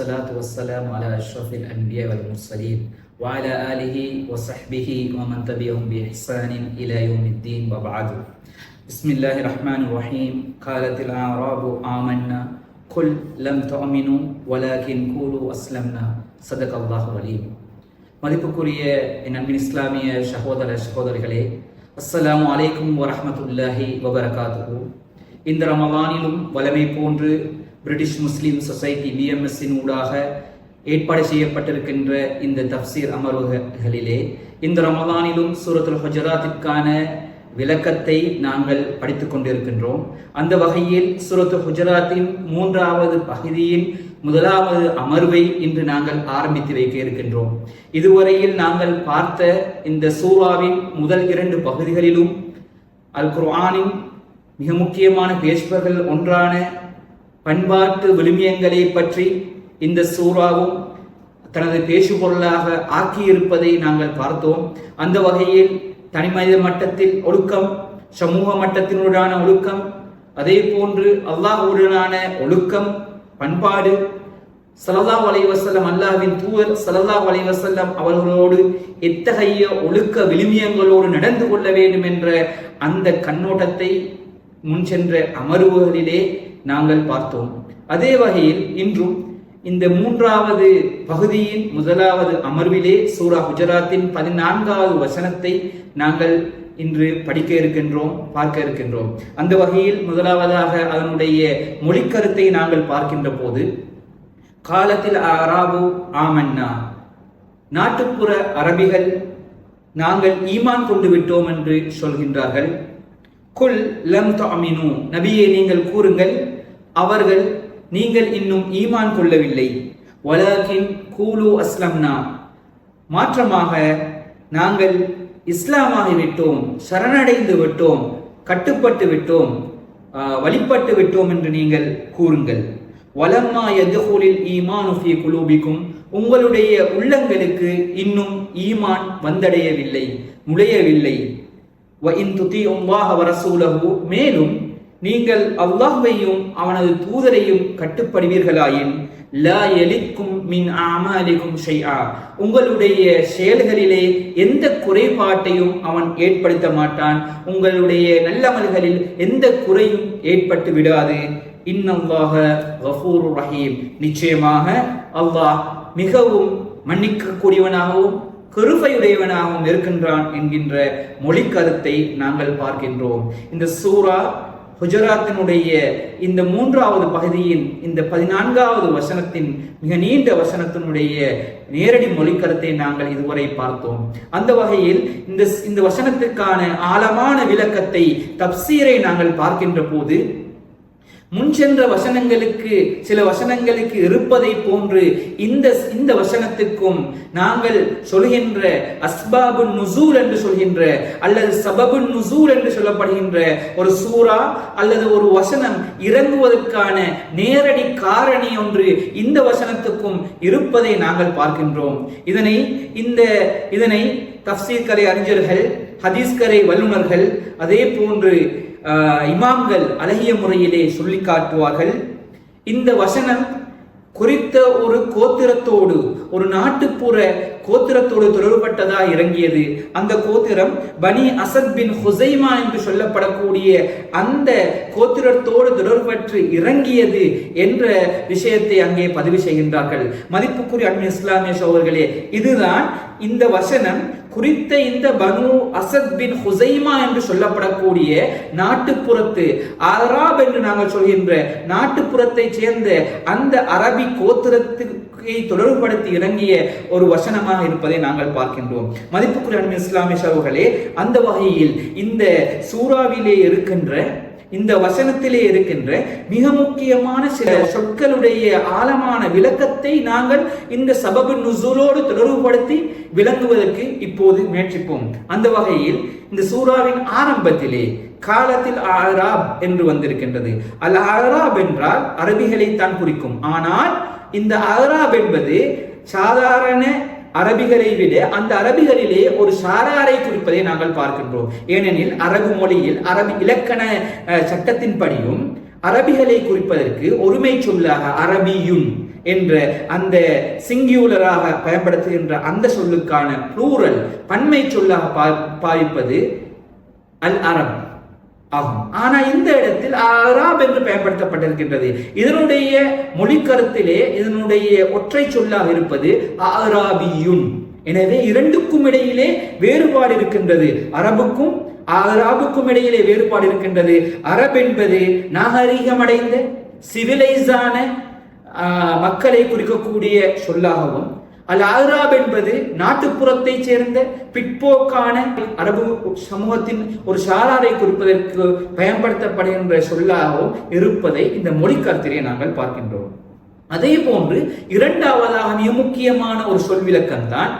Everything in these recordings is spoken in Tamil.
والصلاة والسلام على أشرف الأنبياء والمرسلين وعلى آله وصحبه ومن تبعهم بإحسان إلى يوم الدين وبعد. بسم الله الرحمن الرحيم. قالت الأعراب آمنا قل لم تؤمنوا ولكن قولوا أسلمنا. صدق الله العليم. மதிப்புக்குரிய என் அன்பின் இஸ்லாமிய சகோதரிகளே, அஸ்ஸலாமு அலைக்கும் வரஹ்மத்துல்லாஹி வபரகாத்துஹு. இந்த ரமலானிலும் வலமை போன்று பிரிட்டிஷ் முஸ்லிம் சொசைட்டி BMS-இன் ஊடாக ஏற்பாடு செய்யப்பட்டிருக்கின்ற இந்த தஃப்சீர் அமர்வுகளிலே இந்த ரமலானிலும் சூரத்துல் ஹுஜராத்திற்கான விளக்கத்தை நாங்கள் படித்துக் கொண்டிருக்கின்றோம். அந்த வகையில் சூரத்துல் ஹுஜராத்தின் 3வது பகுதியின் 1வது அமர்வை இன்று நாங்கள் ஆரம்பித்து வைக்க இருக்கின்றோம். இதுவரையில் நாங்கள் பார்த்த இந்த சூராவின் முதல் 2 பகுதிகளிலும் அல் குர்ஆனின் மிக முக்கியமான பேசுபவர்கள் ஒன்றான பண்பாட்டு விழுமியங்களை பற்றி இந்த சூராவும் தனது பேசுபொருளாக ஆக்கியிருப்பதை நாங்கள் பார்த்தோம். அந்த வகையில் தனிமனித மட்டத்தில் ஒழுக்கம், சமூக மட்டத்தினுடான ஒழுக்கம், அதே போன்று அல்லாஹ்வுடனான ஒழுக்கம், பண்பாடு, ஸல்லல்லாஹு அலைஹி வஸல்லம் அல்லாஹ்வின் தூதர் ஸல்லல்லாஹு அலைஹி வஸல்லம் அவர்களோடு எத்தகைய ஒழுக்க விழுமியங்களோடு நடந்து கொள்ள வேண்டும் என்ற அந்த கண்ணோட்டத்தை முன் சென்ற அமர்வுகளிலே நாங்கள் பார்த்தோம். அதே வகையில் இன்றும் இந்த 3வது பகுதியின் 1வது அமர்விலே சூரா ஹுஜராத்தின் 14வது வசனத்தை நாங்கள் இன்று படிக்க இருக்கின்றோம், பார்க்க இருக்கின்றோம். அந்த வகையில் முதலாவதாக அதனுடைய மொழிக்கருத்தை நாங்கள் பார்க்கின்ற போது, காலத்தில் அராபு ஆமன்னா, நாட்டுப்புற அரபிகள் நாங்கள் ஈமான் கொண்டு விட்டோம் என்று சொல்கின்றார்கள். குல் லம் துஅமினு, நபியே நீங்கள் கூறுங்கள், அவர்கள் நீங்கள் இன்னும் ஈமான் கொள்ளவில்லை. வலாகின் கூலு அஸ்லம்னா, மாற்றமாக நாங்கள் இஸ்லாமாகி விட்டோம், சரணடைந்து விட்டோம், கட்டுப்பட்டு விட்டோம், வழிபட்டு விட்டோம் என்று நீங்கள் கூறுங்கள். வலம்மா யதுகுலில் ஈமானு ஃபீ குலூபிக்கும், உங்களுடைய உள்ளங்களுக்கு இன்னும் ஈமான் வந்தடையவில்லை, நுழையவில்லை. வ இன் துதிஉல்லாஹ வ ரசூலஹு, மேலும் நீங்கள் அல்லாஹ்வையும் அவனது தூதரையும் கட்டுப்படுவீர்களாயின் லா யலிக்கும் மின் அமாலிக்கும் ஷைஆ, உங்களுடைய செயல்களிலே எந்த குறைபாட்டையும் அவன் ஏற்படுத்த மாட்டான், உங்களுடைய நல்லமல்களில் எந்த குறையும் ஏற்பட்டு விடாது. இன்னல்லாஹ கஃபூருர் ரஹீம், நிச்சயமாக அல்லாஹ் மிகவும் மன்னிக்கக்கூடியவனாகவும் கிருபையுடையவனாகவும் இருக்கின்றான் என்கின்ற மொழிக்கருத்தை நாங்கள் பார்க்கின்றோம். இந்த சூரா ஹுஜராத்தினுடைய இந்த 3வது பகுதியின் இந்த 14வது வசனத்தின் மிக நீண்ட வசனத்தினுடைய நேரடி மொழிக்கருத்தை நாங்கள் இதுவரை பார்த்தோம். அந்த வகையில் இந்த வசனத்துக்கான ஆழமான விளக்கத்தை, தப்சீரை நாங்கள் பார்க்கின்ற போது, முன் சென்ற வசனங்களுக்கு சில வசனங்களுக்கு இருப்பதை போன்று இந்த வசனத்துக்கும் நாங்கள் சொல்கின்ற அஸ்பாபுன் நுசூல் என்று சொல்கின்ற அல்லது சபபுன் நுசூல் என்று சொல்லப்படுகின்ற ஒரு சூரா அல்லது ஒரு வசனம் இறங்குவதற்கான நேரடி காரணி ஒன்று இந்த வசனத்துக்கும் இருப்பதை நாங்கள் பார்க்கின்றோம். இதனை தஃப்சீர் கரை அறிஞர்கள், ஹதீஸ் கரை வல்லுநர்கள், அதே போன்று இமாம்கள் அழகிய முறையிலே சொல்லி காட்டுவார்கள். இந்த வசனம் குறித்த ஒரு கோத்திரத்தோடு, ஒரு நாட்டுப்புற கோத்திரத்தோடு தொடர்பட்டதா இறங்கியது. அந்த கோத்திரம் பனி அசத் பின் ஹுசைமா என்று சொல்லப்படக்கூடிய அந்த கோத்திரத்தோடு தொடர்பற்று இறங்கியது என்ற விஷயத்தை அங்கே பதிவு செய்கின்றார்கள். மதிப்புக்குரிய அன்பின் இஸ்லாமிய சகோதரர்களே, இதுதான் இந்த வசனம் குறித்த இந்த பனு அசத் பின் ஹுசைமா என்று சொல்லப்படக்கூடிய நாட்டுப்புறத்து அராப் என்று நாங்கள் சொல்கின்ற நாட்டுப்புறத்தை சேர்ந்த அந்த அரபி கோத்திரத்துக்கு தொடர்புபடுத்தி இறங்கிய ஒரு வசனமாக இருப்பதை நாங்கள் பார்க்கின்றோம். மதிப்புக்குரிய அன்பின் இஸ்லாமிய சகோதரர்களே, அந்த வகையில் இந்த சூறாவிலே இருக்கின்ற, இந்த வசனத்திலே இருக்கின்ற மிக முக்கியமான சில சொற்களுடைய ஆழமான விளக்கத்தை நாங்கள் இந்த சபபு நுசூலோடு தொடர்புபடுத்தி விளங்குவதற்கு இப்போது முயற்சிப்போம். அந்த வகையில் இந்த சூறாவின் ஆரம்பத்திலே காலத்தில் அராப் என்று வந்திருக்கின்றது. அல் அராப் என்றால் அரபிகளை தான் குறிக்கும். ஆனால் இந்த அராப் என்பது சாதாரண அரபிகளை விட அந்த அரபிகளிலே ஒரு சாராரை குறிப்பதை நாங்கள் பார்க்கின்றோம். ஏனெனில் அரபு மொழியில் அரபி இலக்கண சட்டத்தின்படியும் அரபிகளை குறிப்பதற்கு ஒருமை சொல்லாக அரபியுன் என்ற அந்த சிங்கியுலராக பயன்படுத்துகின்ற அந்த சொல்லுக்கான ப்ளூரல் பன்மை சொல்லாக பாவிப்பது அல் அரப் ஆகும். ஆனா இந்த இடத்தில் அராப் என்று பயன்படுத்தப்பட்டிருக்கின்றது. இதனுடைய மொழிக்கருத்திலே இதனுடைய ஒற்றை சொல்லாக இருப்பது அராபியுன். எனவே இரண்டுக்கும் இடையிலே வேறுபாடு இருக்கின்றது. அரபுக்கும் அராபுக்கும் இடையிலே வேறுபாடு இருக்கின்றது. அரப் என்பது நாகரீகமடைந்த சிவிலைஸான மக்களை குறிக்கக்கூடிய சொல்லாகவும், அல் அராப் என்பது நாட்டுப்புறத்தை சேர்ந்த பிற்போக்கான அரபு சமூகத்தின் ஒரு சாராரை குறிப்பதற்கு பயன்படுத்தப்படுகின்ற சொல்லாகவும் இருப்பதை இந்த மொழிக்கருத்திலே நாங்கள் பார்க்கின்றோம். அதே போன்று இரண்டாவதாக மிக முக்கியமான ஒரு சொல் விளக்கம் தான்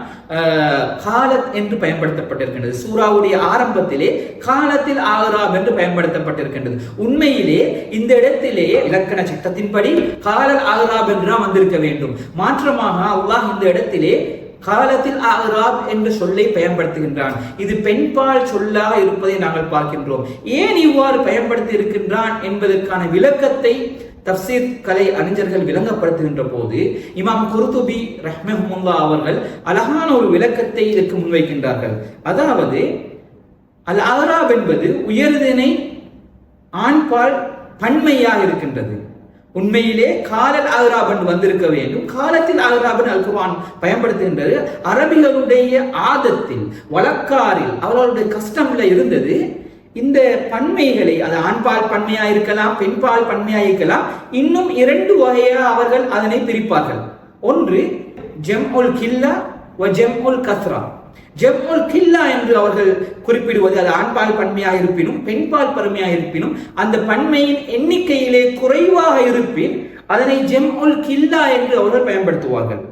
காலத் என்று பயன்படுத்தப்பட்டிருக்கின்றது. சூராவுடைய ஆரம்பத்திலே காலத்தில் ஆராப் என்று பயன்படுத்தப்பட்டிருக்கின்றது. உண்மையிலே இந்த இடத்திலே இலக்கண சட்டத்தின்படி காலல் ஆராப் என்று வந்திருக்க வேண்டும். மாற்றமாக அல்லாஹ் இந்த இடத்திலே காலத்தில் ஆராப் என்ற சொல்லை பயன்படுத்துகின்றான். இது பெண்பால் சொல்லாக இருப்பதை நாங்கள் பார்க்கின்றோம். ஏன் இவ்வாறு பயன்படுத்தி இருக்கின்றான் என்பதற்கான விளக்கத்தை தப்சீர் கலை அறிஞர்கள் விளங்கப்படுத்துகின்ற போது இமாம் குர்துபி ரஹ்மஹுல்லாஹ் அவர்கள் அழகான ஒரு விளக்கத்தை இதற்கு முன்வைக்கின்றார்கள். அதாவது அல் அராப் என்பது உயர்திணை ஆண்பால் பன்மையாக இருக்கின்றது. உண்மையிலே காலல் அராப் என்று வந்திருக்க வேண்டும். காலத்தில் அராப் அல் குர்ஆன் பயன்படுத்துகின்றது. அரபிகளுடைய ஆதத்தில் வழக்காரில் அவர்களுடைய கஸ்டம்ல இருந்தது இந்த பன்மைகளை, அது ஆண்பால் பன்மையா இருக்கலாம், பெண்பால் பன்மையா இருக்கலாம். இன்னும் இரண்டு வகையாக அவர்கள் அதனை பிரிப்பார்கள். ஒன்று ஜம்உல் கில்லா வ ஜம்உல் கஸ்ரா. ஜம்உல் கில்லா என்று அவர்கள் குறிப்பிடுவது அது ஆண்பால் பன்மையாக இருப்பினும் பெண்பால் பன்மையாக இருப்பினும் அந்த பன்மையின் எண்ணிக்கையிலே குறைவாக இருப்பின் அதனை ஜம்உல் கில்லா என்று அவர்கள் பயன்படுத்துவார்கள்.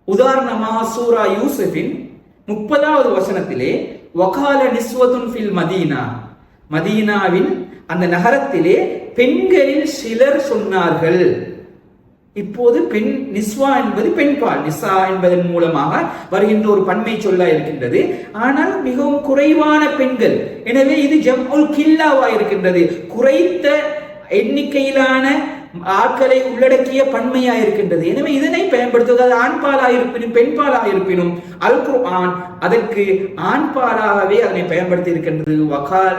உதாரணமாக சூரா யூசுஃபின் 30வது வசனத்திலே வகால நிஸ்வத்துன் ஃபில் மதீனா, மதீனாவில் அந்த நகரத்திலே பெண்களில் சிலர் சொன்னார்கள். இப்போது பெண் நிஸ்வா என்பது பெண்பால், நிசா என்பதன் மூலமாக வருகின்ற ஒரு பன்மை சொல்லா இருக்கின்றது. ஆனால் மிகவும் குறைவான பெண்கள். எனவே இது ஜம்உல் கில்லாவா இருக்கின்றது. குறைத்த எண்ணிக்கையிலான ஆட்களை உள்ளடக்கிய பன்மையா இருக்கின்றது. எனவே இதனை பயன்படுத்துவது ஆண்பாலாக இருப்பினும் பெண்பாலாக இருப்பினும் அல் குர்ஆன் அதற்கு ஆண்பாலாகவே அதனை பயன்படுத்தி இருக்கின்றது. வகால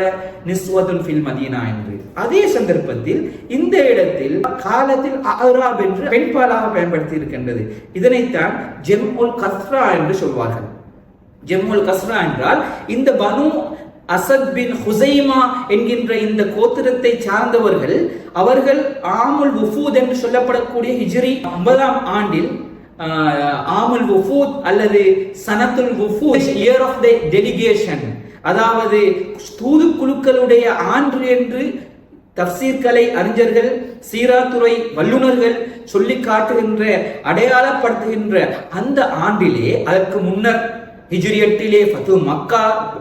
நிஸ்வத்துன் ஃபில் மதீனா என்று. அதே சந்தர்ப்பத்தில் இந்த இடத்தில் காலத்தில் அராப் என்று பெண்பாலாக பயன்படுத்தி இருக்கின்றது. இதனைத்தான் ஜம்உல் கஸ்ரா என்று சொல்வார்கள். ஜம்உல் கஸ்ரா என்றால் இந்த பனு அசத் பின் ஹுசைமா என்கின்ற இந்த கோத்திரத்தை சார்ந்தவர்கள், அவர்கள் ஆமுல் வுஃபூத் என்று சொல்லப்படக்கூடிய ஹிஜ்ரி 9ஆம் ஆண்டில் ஆமுல் வுஃபூத் அல்லது சனத்துல் வுஃபூத், இயர் ஆஃப் தி டெலிகேஷன், அதாவது தூதுக்குழுக்களுடைய ஆண்டு என்று தப்சீர் கலை அறிஞர்கள், சீராத்துறை வல்லுநர்கள் சொல்லி காட்டுகின்ற அடையாளப்படுத்துகின்ற அந்த ஆண்டிலே, அதற்கு முன்னர் ஹிஜ்ரி 8 ஃபத்து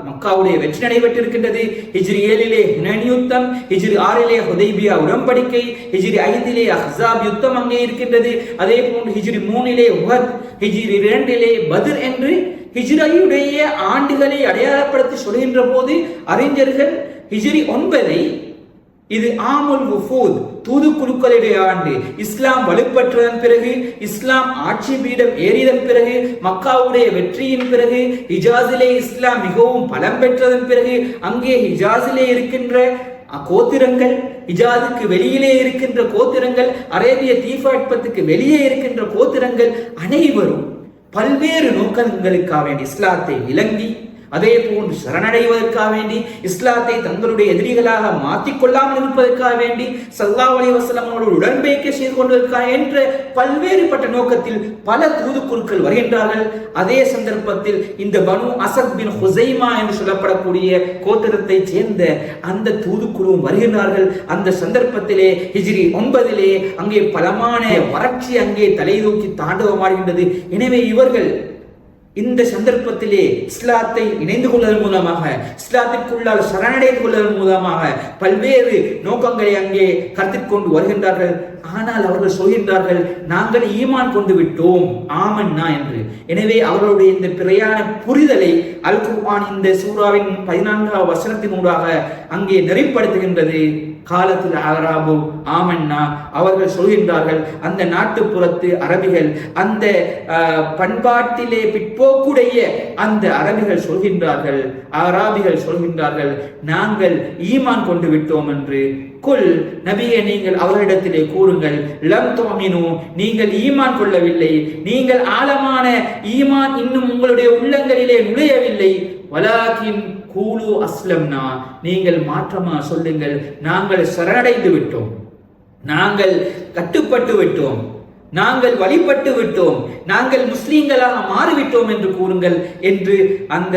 மக்காவுடைய வெற்றி நடைபெற்றிருக்கின்றது. ஹிஜ்ரி 7 ஹுனைன் யுத்தம், ஹிஜ்ரி 6 ஹுதைபியா உடன்படிக்கை, ஹிஜ்ரி 5 அஹ்ஸாப் யுத்தம் அங்கே இருக்கின்றது. அதே போன்று ஹிஜ்ரி 3 உஹத், ஹிஜ்ரி 2 பத்ர் என்று ஹிஜ்ரியுடைய ஆண்டுகளை அடையாளப்படுத்தி சொல்கின்ற போது அறிஞர்கள் ஹிஜ்ரி 9 இது ஆமுல் வுஃபூத், தூதுக்குழுக்களுடைய ஆண்டு. இஸ்லாம் வலுப்பெற்றதன் பிறகு, இஸ்லாம் ஆட்சி பீடம் ஏறியதன் பிறகு, மக்காவுடைய வெற்றியின் பிறகு, ஹிஜாஸிலே இஸ்லாம் மிகவும் பலம் பெற்றதன் பிறகு, அங்கே ஹிஜாஸிலே இருக்கின்ற கோத்திரங்கள், ஹிஜாஸுக்கு வெளியிலே இருக்கின்ற கோத்திரங்கள், அரேபிய தீபகற்பத்துக்கு வெளியே இருக்கின்ற கோத்திரங்கள் அனைவரும் பல்வேறு நோக்கங்களுக்காக வேண்டி இஸ்லாத்தை விளங்கி, அதே போன்று சரணடைவதற்காக வேண்டி, இஸ்லாத்தை தங்களுடைய எதிரிகளாக மாற்றிக்கொள்ளாமல் இருப்பதற்காக வேண்டி, ஸல்லல்லாஹு அலைஹி வஸல்லமோடு உடன்படிக்கை செய்து கொள்வதற்காக என்ற பல்வேறுபட்ட நோக்கத்தில் பல தூதுக்குழுக்கள் வருகின்றார்கள். அதே சந்தர்ப்பத்தில் இந்த பனு அசத் பின் ஹுசைமா என்று சொல்லப்படக்கூடிய கோத்திரத்தை சேர்ந்த அந்த தூதுக்குழுவும் வருகின்றார்கள். அந்த சந்தர்ப்பத்திலே ஹிஜ்ரி 9 அங்கே பலமான வறட்சி அங்கே தலை தூக்கி தாண்டவமாடுகின்றது. எனவே இவர்கள் இந்த சந்தர்ப்பத்திலே இஸ்லாத்தை இணைந்து கொள்வதன் மூலமாக, இஸ்லாத்திற்குள்ளால் சரணடைந்து கொள்வதன் மூலமாக பல்வேறு நோக்கங்களை அங்கே கருத்தில் கொண்டு வருகின்றார்கள். ஆனால் அவர்கள் சொல்கின்றார்கள் நாங்கள் ஈமான் கொண்டு விட்டோம் ஆமன்னா என்று. எனவே அவர்களுடைய இந்த பிறையான புரிதலை அல் குர்ஆன் இந்த சூராவின் 14வது வசனத்தினூடாக அங்கே நெறிப்படுத்துகின்றது. காலத்தில் அராபு ஆமன்னா, அவர்கள் சொல்கின்றார்கள், அந்த நாட்டுப்புறத்து அரபிகள், அந்த பண்பாட்டிலே பிற்போக்குடைய அந்த அரபிகள் சொல்கின்றார்கள், அராபிகள் சொல்கின்றார்கள், நாங்கள் ஈமான் கொண்டு விட்டோம் என்று. குல் நபியே, நீங்கள் அவர்களிடத்திலே கூறுங்கள், லம் துமினு, நீங்கள் ஈமான் கொள்ளவில்லை, நீங்கள் ஆழமான ஈமான் இன்னும் உங்களுடைய உள்ளங்களிலே நுழையவில்லை. வலாகின் கூலு அஸ்லம்னா, நீங்கள் மாற்றமா சொல்லுங்கள், நாங்கள் சரணடைந்து விட்டோம், நாங்கள் கட்டுப்பட்டு விட்டோம், நாங்கள் வழிபட்டு விட்டோம், நாங்கள் முஸ்லீம்களாக மாறிவிட்டோம் என்று கூறுங்கள் என்று அந்த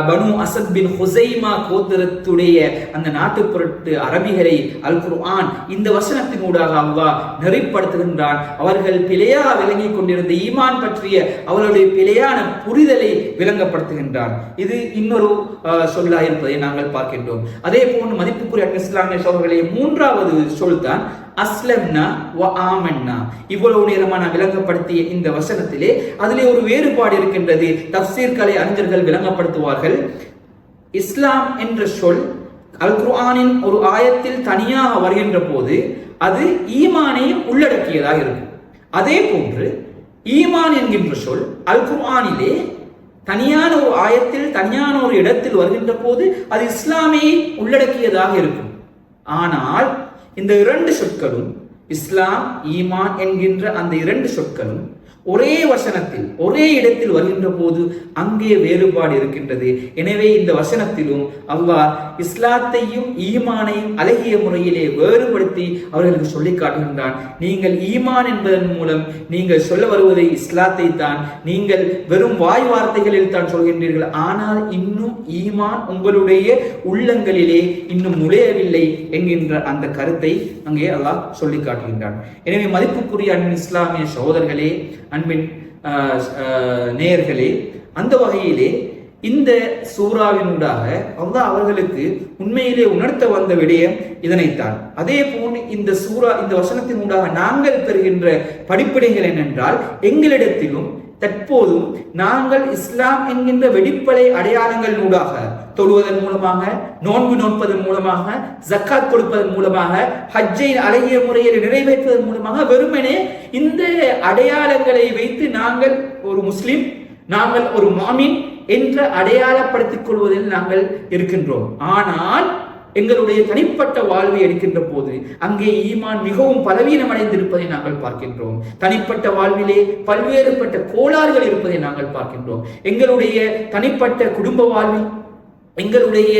பனு அசத் பின் ஹுசைமா கோத்திரத்துடைய அந்த நாட்டுப்புறத்து அரபிகளை அல் குர்ஆன் இந்த வசனத்தினூடாக அல்லாஹ் நெறிப்படுத்துகின்றான். அவர்கள் பிழையாக விளங்கிக் கொண்டிருந்த ஈமான் பற்றிய அவர்களுடைய பிழையான புரிதலை விளங்கப்படுத்துகின்றான். இது இன்னொரு சொல்லா இருப்பதை நாங்கள் பார்க்கின்றோம். அதே போன்று மதிப்புக்குரிய இஸ்லாமிய சகோதரர்களே, மூன்றாவது சொல் தான் அஸ்லம்னா வ ஆமன்னா. இவ்வளவு நேரமான விளங்கப்படுத்திய இந்த வசனத்திலே அதிலே ஒரு வேறுபாடு இருக்கின்றது. தஃப்சீர் கலை அறிஞர்கள் விளங்கப்படுத்துவார்கள், இஸ்லாம் என்ற சொல் அல் குர்ஆனின் ஒரு ஆயத்தில் தனியாக வருகின்ற போது அது ஈமானையும் உள்ளடக்கியதாக இருக்கும். அதே போன்று ஈமான் என்கின்ற சொல் அல் குர்ஆனிலே தனியான ஒரு ஆயத்தில் தனியான ஒரு இடத்தில் வருகின்ற போது அது இஸ்லாமையை உள்ளடக்கியதாக இருக்கும். ஆனால் இந்த இரண்டு சொற்களும், இஸ்லாம் ஈமான் என்கின்ற அந்த இரண்டு சொற்களும் ஒரே வசனத்தில் ஒரே இடத்தில் வருகின்ற போது அங்கே வேறுபாடு இருக்கின்றது. எனவே இந்த வசனத்திலும் அல்லாஹ் இஸ்லாத்தையும் ஈமானையும் அழகிய முறையிலே வேறுபடுத்தி அவர்களுக்கு சொல்லி காட்டுகின்றான். நீங்கள் ஈமான் என்பதன் மூலம் நீங்கள் சொல்ல வருவதை இஸ்லாத்தை தான், நீங்கள் வெறும் வாய் வார்த்தைகளில் தான் சொல்கின்றீர்கள், ஆனால் இன்னும் ஈமான் உங்களுடைய உள்ளங்களிலே இன்னும் நுழையவில்லை என்கின்ற அந்த கருத்தை அங்கே அல்லாஹ் சொல்லி காட்டுகின்றான். எனவே மதிப்புக்குரிய அன்பின் இஸ்லாமிய சகோதரர்களே, அன்பின் நேயர்களே, அந்த வகையிலே இந்த சூறாவினூடாக அல்லாஹ் அவர்களுக்கு உண்மையிலே உணர்த்த வந்த விடயம் இதனைத்தான். அதே போன்று இந்த சூறா இந்த வசனத்தினூடாக நாங்கள் பெறுகின்ற படிப்பினைகள் என்னென்றால், எங்களிடத்திலும் தற்போதும் நாங்கள் இஸ்லாம் என்கின்ற வெளிப்படை அடையாளங்களினூடாக தொழுவதன் மூலமாக, நோன்பு நோற்பதன் மூலமாக, ஜக்காத் கொடுப்பதன் மூலமாக, ஹஜ்ஜை அழகிய முறையில் நிறைவேற்றுவதன் மூலமாக வெறுமனே இந்த அடையாளங்களை வைத்து நாங்கள் ஒரு முஸ்லிம், நாங்கள் ஒரு மாமின் என்ற அடையாளப்படுத்திக் கொள்வதில் நாங்கள் இருக்கின்றோம். ஆனால் எங்களுடைய தனிப்பட்ட வாழ்வை எடுக்கின்ற போது அங்கே ஈமான் மிகவும் பலவீனம் அடைந்திருப்பதை நாங்கள் பார்க்கின்றோம். தனிப்பட்ட வாழ்விலே பல்வேறுபட்ட கோளாறுகள் இருப்பதை நாங்கள் பார்க்கின்றோம். எங்களுடைய தனிப்பட்ட குடும்ப வாழ்வில், எங்களுடைய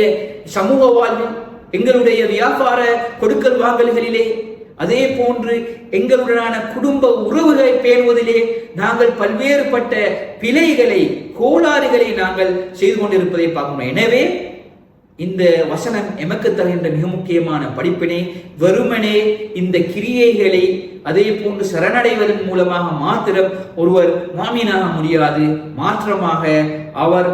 சமூக வாழ்வில், எங்களுடைய வியாபார கொடுக்கல் வாங்கல்களிலே, அதே போன்று எங்களுடனான குடும்ப உறவுகளை பேணுவதிலே நாங்கள் பல்வேறுபட்ட பிழைகளை, கோளாறுகளை நாங்கள் செய்து கொண்டிருப்பதை பார்க்கணும். எனவே இந்த வசனம் எமக்கு தருகின்ற மிக முக்கியமான படிப்பினை, வெறுமனே இந்த கிரியைகளை அதே போன்று சரணடைவதன் மூலமாக மாத்திரம் ஒருவர் மாமீனாக முடியாது. மாற்றமாக அவர்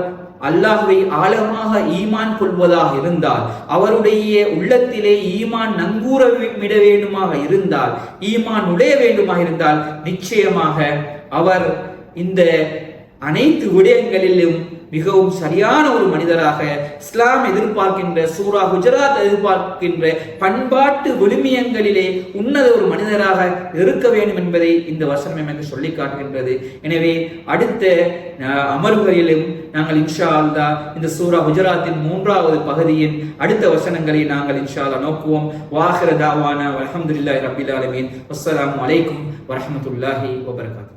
அல்லாஹ்வை ஆழமாக ஈமான் கொள்வதாக இருந்தால், அவருடைய உள்ளத்திலே ஈமான் நங்கூரமிட வேண்டுமாக இருந்தால், ஈமான் நுழைய வேண்டுமாக இருந்தால், நிச்சயமாக அவர் இந்த அனைத்து விடயங்களிலும் மிகவும் சரியான ஒரு மனிதராக, இஸ்லாம் எதிர்பார்க்கின்ற, சூரா குஜராத் எதிர்பார்க்கின்ற பண்பாட்டு விழுமியங்களிலே உன்னத ஒரு மனிதராக இருக்க வேண்டும் என்பதை இந்த வசனம் எனக்கு சொல்லி காட்டுகின்றது. எனவே அடுத்த அமர்வுகளிலும் நாங்கள் இன்ஷா அல்லாஹ் இந்த சூரா குஜராத்தின் 3வது பகுதியின் அடுத்த வசனங்களை நாங்கள் இன்ஷா அல்லாஹ் நோக்குவோம். வாஹிர தாவானா அல்ஹம்துலில்லாஹி ரப்பில் ஆலமீன். அஸ்ஸலாமு அலைக்கும் வரஹ்மத்துல்லாஹி வபரகாத்துஹு.